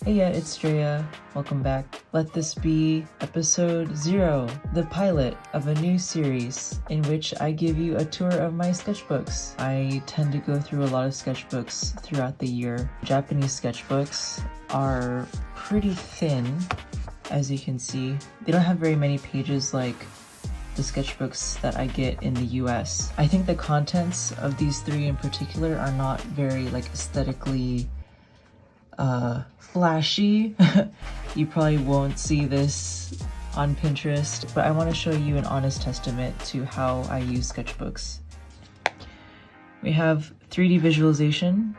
Heya, it's Drea. Welcome back. Let this be episode 0, the pilot of a new series in which I give you a tour of my sketchbooks. I tend to go through a lot of sketchbooks throughout the year. Japanese sketchbooks are pretty thin, as you can see. They don't have very many pages like the sketchbooks that I get in the US. I think the contents of these 3 in particular are not very aesthetically flashy. You probably won't see this on Pinterest, but I want to show you an honest testament to how I use sketchbooks. We have 3D visualization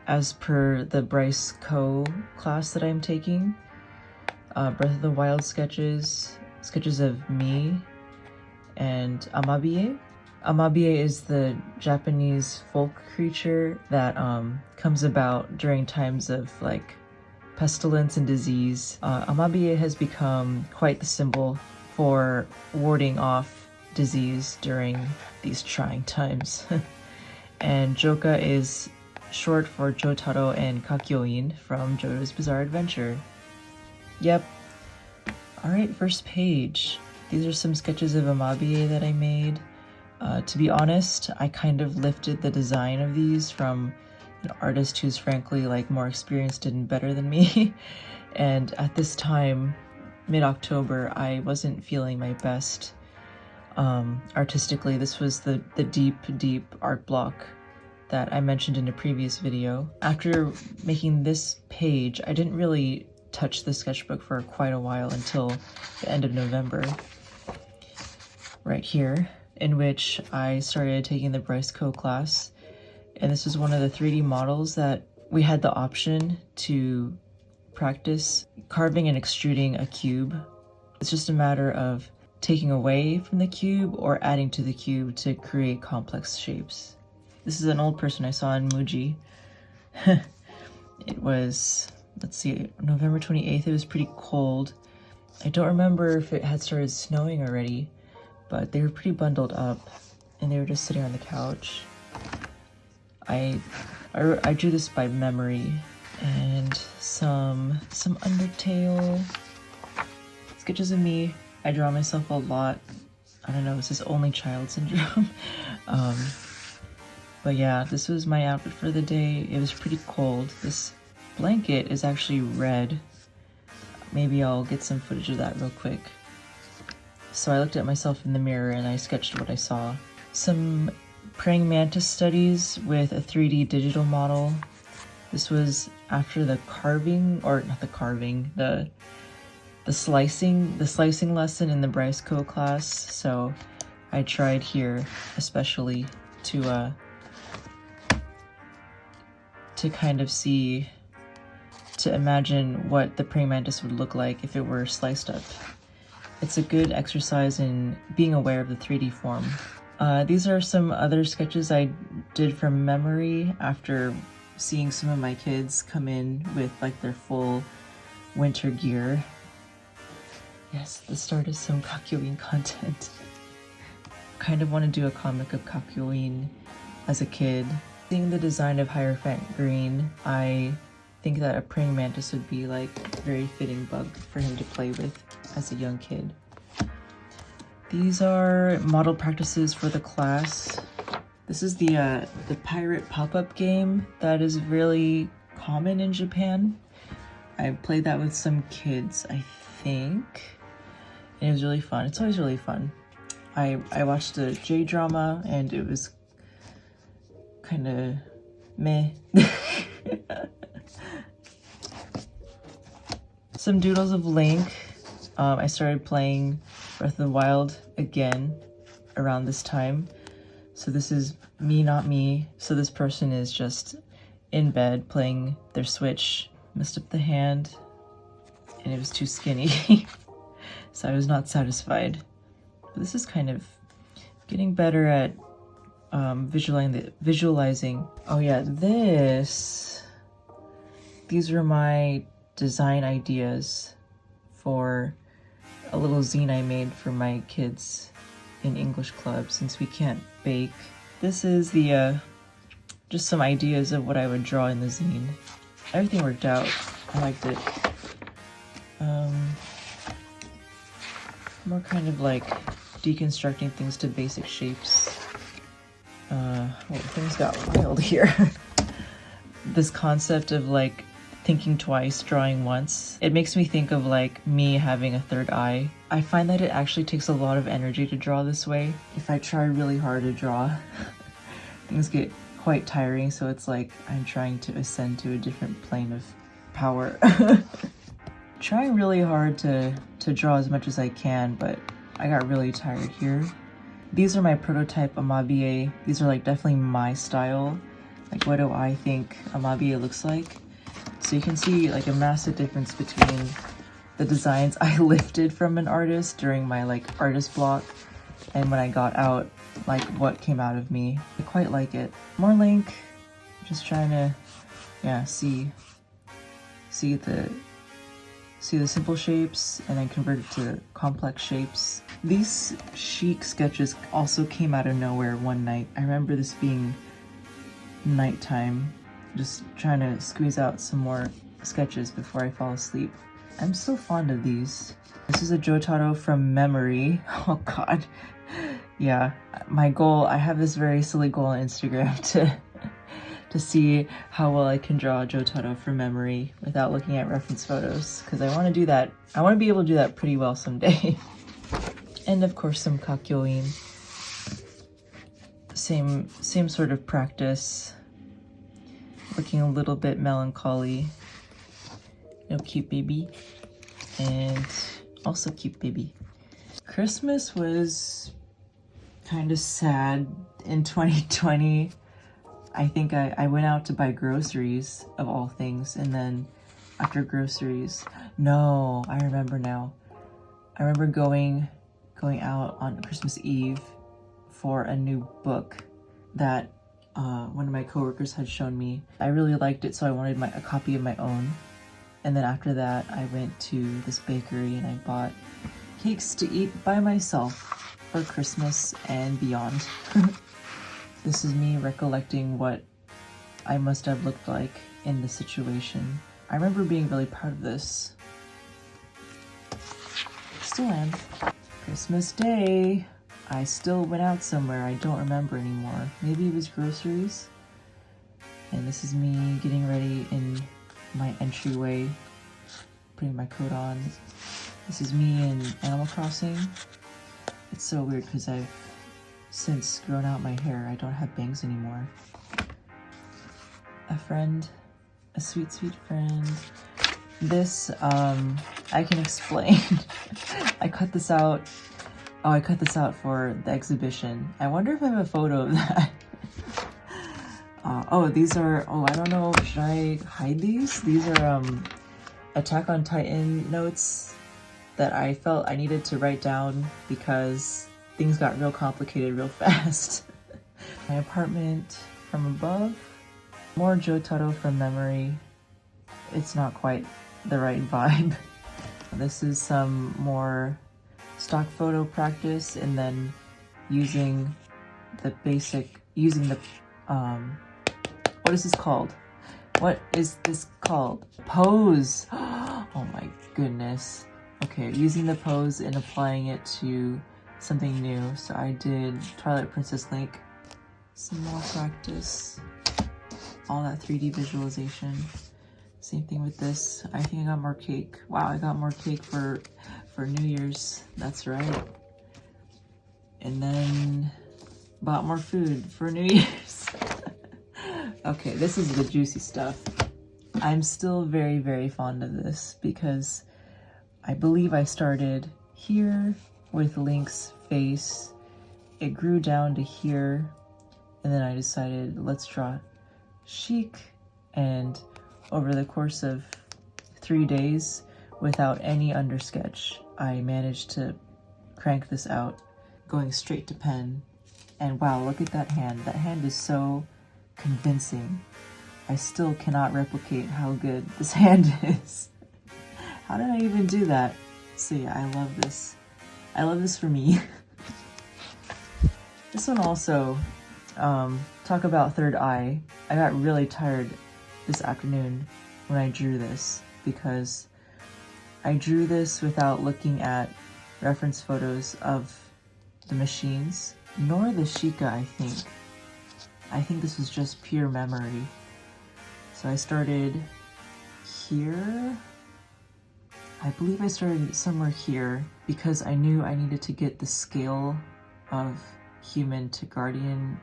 as per the Bryce Co class that I'm taking. Breath of the Wild sketches of me, and Amabie. Amabie is the Japanese folk creature that comes about during times of pestilence and disease. Amabie has become quite the symbol for warding off disease during these trying times. And Joka is short for Jotaro and Kakyoin from JoJo's Bizarre Adventure. Yep. Alright, first page. These are some sketches of Amabie that I made. To be honest, I kind of lifted the design of these from an artist who's frankly more experienced and better than me. And at this time, mid-October, I wasn't feeling my best artistically. This was the deep art block that I mentioned in a previous video. After making this page, I didn't really touch the sketchbook for quite a while until the end of November. Right here, in which I started taking the Bryce Co class, and this was one of the 3D models that we had the option to practice carving and extruding a cube. It's just a matter of taking away from the cube or adding to the cube to create complex shapes. This is an old person I saw in Muji. It was, let's see, November 28th. It was pretty cold. I don't remember if it had started snowing already, but they were pretty bundled up and they were just sitting on the couch. I drew this by memory, and some Undertale sketches of me. I draw myself a lot. I don't know, it's this only child syndrome. But yeah, this was my outfit for the day. It was pretty cold. This blanket is actually red. Maybe I'll get some footage of that real quick. So I looked at myself in the mirror and I sketched what I saw. Some praying mantis studies with a 3D digital model. This was after the carving, or not the carving, the slicing lesson in the Bryce Co class. So I tried here especially to kind of see, to imagine what the praying mantis would look like if it were sliced up. It's a good exercise in being aware of the 3D form. These are some other sketches I did from memory after seeing some of my kids come in with their full winter gear. Yes, the start of some Kakyoin content. Kind of want to do a comic of Kakyoin as a kid. Seeing the design of Hierophant Green, I think that a praying mantis would be a very fitting bug for him to play with as a young kid. These are model practices for the class. This is the pirate pop-up game that is really common in Japan. I played that with some kids, I think, and it was really fun. It's always really fun. I watched the J-drama and it was kind of meh. Some doodles of Link. I started playing Breath of the Wild again around this time. So this is me, not me. So this person is just in bed playing their Switch, messed up the hand, and it was too skinny. So I was not satisfied. But this is kind of getting better at visualizing. Oh yeah, these were my design ideas for a little zine I made for my kids in English club since we can't bake. This is the just some ideas of what I would draw in the zine. Everything worked out. I liked it. More kind of like deconstructing things to basic shapes. Oh, things got wild here. This concept of like thinking twice, drawing once. It makes me think of like me having a third eye. I find that it actually takes a lot of energy to draw this way. If I try really hard to draw, things get quite tiring, so it's like I'm trying to ascend to a different plane of power. Trying really hard to draw as much as I can, but I got really tired here. These are my prototype Amabie. These are like definitely my style. Like, what do I think Amabie looks like? So you can see like a massive difference between the designs I lifted from an artist during my like artist block and when I got out, like what came out of me. I quite like it. More link, just trying to, yeah, see the simple shapes and then convert it to complex shapes. These chic sketches also came out of nowhere one night. I remember this being nighttime, just trying to squeeze out some more sketches before I fall asleep. I'm so fond of these. This is a Jotaro from memory. Oh god. Yeah, my goal, I have this very silly goal on Instagram to see how well I can draw Jotaro from memory without looking at reference photos, because I want to do that. I want to be able to do that pretty well someday. And of course some kakyoin. Same sort of practice. Looking a little bit melancholy. No, cute baby. And also cute baby. Christmas was kind of sad in 2020. I think I went out to buy groceries, of all things, and then after groceries, no, I remember now. I remember going out on Christmas Eve for a new book that one of my coworkers had shown me. I really liked it, so I wanted a copy of my own. And then after that, I went to this bakery and I bought cakes to eat by myself for Christmas and beyond. This is me recollecting what I must have looked like in the situation. I remember being really proud of this. Still am. Christmas Day. I still went out somewhere. I don't remember anymore. Maybe it was groceries. And this is me getting ready in my entryway, putting my coat on. This is me in Animal Crossing. It's so weird because I've since grown out my hair. I don't have bangs anymore. A friend, a sweet, sweet friend. This, I can explain. I cut this out. Oh, I cut this out for the exhibition. I wonder if I have a photo of that. Oh, these are, I don't know, should I hide these? These are Attack on Titan notes that I felt I needed to write down because things got real complicated real fast. My apartment from above. More Jotaro from memory. It's not quite the right vibe. This is some more stock photo practice and then using the what is this called? What is this called? Pose! Oh my goodness. Okay, using the pose and applying it to something new. So I did Twilight Princess Link. Some more practice. All that 3D visualization. Same thing with this. I think I got more cake. Wow, I got more cake for New Year's. That's right. And then bought more food for New Year's. Okay, this is the juicy stuff. I'm still very, very fond of this because I believe I started here with Link's face. It grew down to here, and then I decided let's draw Chic, and over the course of 3 days, without any undersketch, I managed to crank this out, going straight to pen. And wow, look at that hand. That hand is so convincing. I still cannot replicate how good this hand is. How did I even do that? So yeah, I love this. I love this for me. This one also, talk about third eye. I got really tired this afternoon when I drew this. because I drew this without looking at reference photos of the machines, nor the Sheikah, I think. I think this was just pure memory. So I started here. I believe I started somewhere here because I knew I needed to get the scale of human to guardian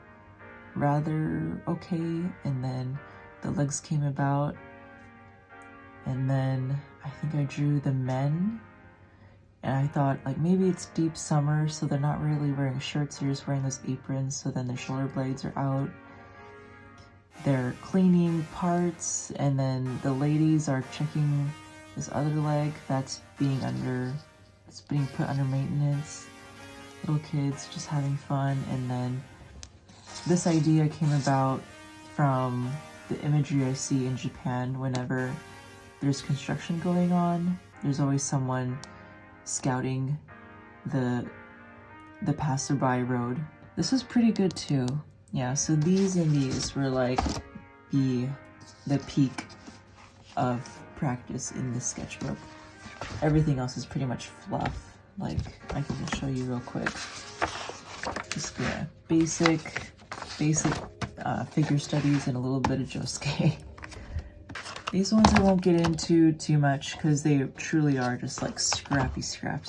rather okay, and then the legs came about, and then I think I drew the men, and I thought like maybe it's deep summer so they're not really wearing shirts, they're just wearing those aprons, so then their shoulder blades are out, they're cleaning parts, and then the ladies are checking this other leg that's being put under maintenance, little kids just having fun. And then this idea came about from the imagery I see in Japan. Whenever there's construction going on, there's always someone scouting the passerby road. This was pretty good too. Yeah, so these and these were like the peak of practice in this sketchbook. Everything else is pretty much fluff. Like, I can just show you real quick. Just basic figure studies and a little bit of Josuke. These ones I won't get into too much because they truly are just like scrappy scrap.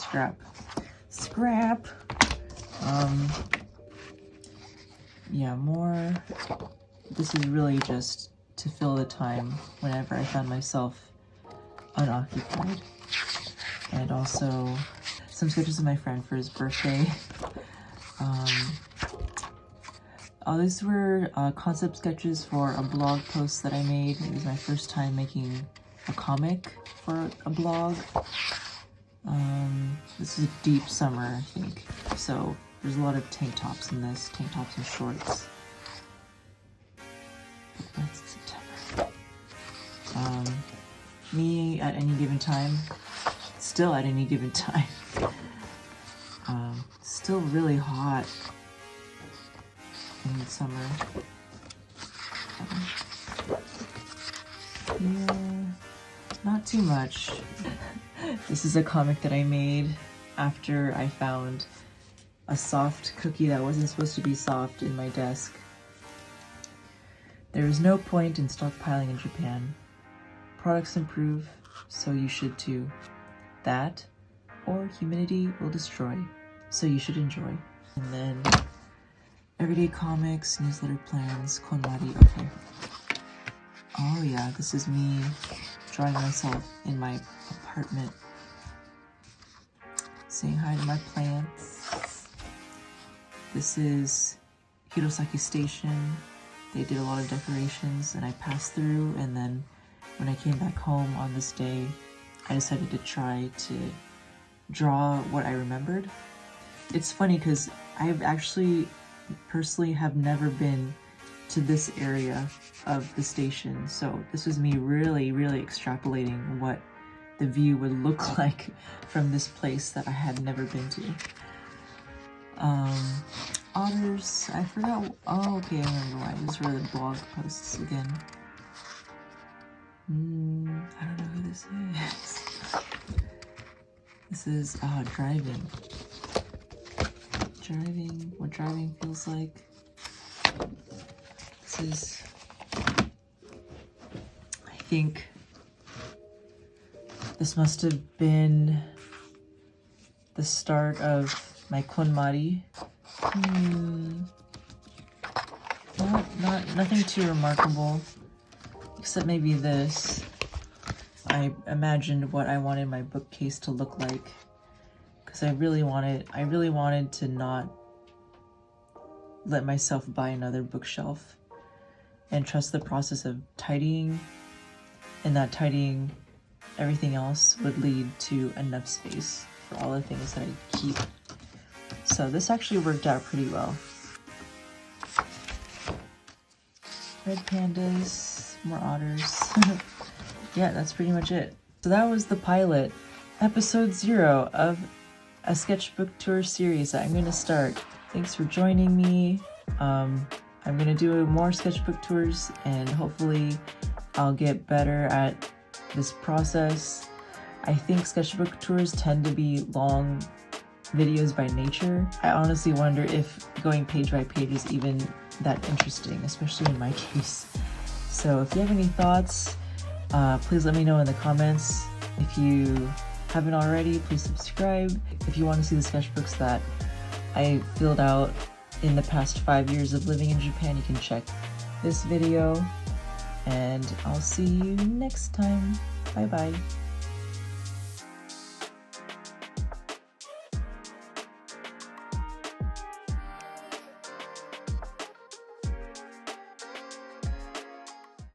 Yeah, more. This is really just to fill the time whenever I found myself unoccupied. And also some sketches of my friend for his birthday. These were concept sketches for a blog post that I made. It was my first time making a comic for a blog. This is a deep summer, I think. So there's a lot of tank tops in this, tank tops and shorts. That's September. Me at any given time, still at any given time. Still really hot in the summer. Yeah, not too much. This is a comic that I made after I found a soft cookie that wasn't supposed to be soft in my desk. There is no point in stockpiling in Japan. Products improve, so you should too. That, or humidity will destroy, so you should enjoy. And then everyday comics, newsletter plans, KonMari, okay. Oh yeah, this is me drawing myself in my apartment. Saying hi to my plants. This is Hirosaki Station. They did a lot of decorations and I passed through, and then when I came back home on this day, I decided to try to draw what I remembered. It's funny because I've actually personally have never been to this area of the station, so this was me really extrapolating what the view would look like from this place that I had never been to. Otters, I forgot. Oh, okay, I remember why. These were the blog posts again. I don't know who this is. This is driving. What driving feels like. This is, I think, this must have been the start of my KonMari. Nothing too remarkable, except maybe this. I imagined what I wanted my bookcase to look like, because I really wanted to not let myself buy another bookshelf and trust the process of tidying, and that tidying everything else would lead to enough space for all the things that I keep. So this actually worked out pretty well. Red pandas, more otters. Yeah, that's pretty much it. So that was the pilot, episode 0 of a sketchbook tour series that I'm going to start. Thanks for joining me. I'm going to do more sketchbook tours, and hopefully I'll get better at this process. I think sketchbook tours tend to be long videos by nature. I honestly wonder if going page by page is even that interesting, especially in my case. So if you have any thoughts, please let me know in the comments. If you haven't already, please subscribe. If you want to see the sketchbooks that I filled out in the past 5 years of living in Japan, you can check this video, and I'll see you next time. Bye bye.